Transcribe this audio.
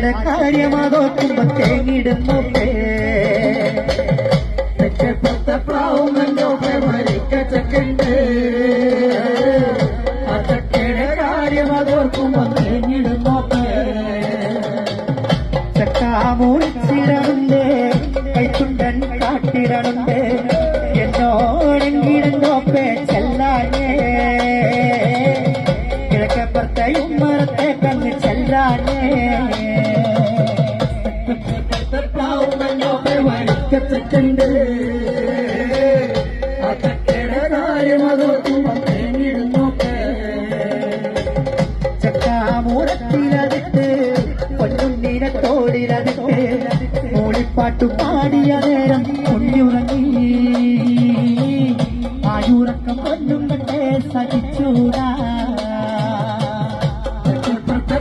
ചക്കയുടെ കാര്യമാതോക്കുമ്പോ തേങ്ങിടുന്നു പ്രാവും മരിക്ക ചക്കുണ്ട് ആ ചക്കയുടെ കാര്യമാതോർക്കുമ്പോ തേങ്ങിടുന്നു ചക്കാമൂടിച്ചിടമുണ്ട് കൈത്തുണ്ടൻ കാട്ടിടമുണ്ട് എന്നോടെങ്കിടുന്നോപ്പേ ചെല്ലാനേ കിഴക്കപ്പുറത്തെ ഉമ്മറത്തെ കണ്ണ് ചെല്ലാനേ വരിക്കച്ചക്കുണ്ട് ആ ചക്കയുടെ കാര്യമതോർക്കുമ്പോ തേങ്ങിടുന്നോപ്പേ ചക്കാമൂടത്തിലതിട്ട് പൊന്നുണ്ണിനത്തോടിലതിട്ട് മൂളിപ്പാട്ടു പാടിയ നേരം കുഞ്ഞുറങ്ങി ആയുറക്കം പൊന്നും കണ്ടേ സഹിച്ചൂടാ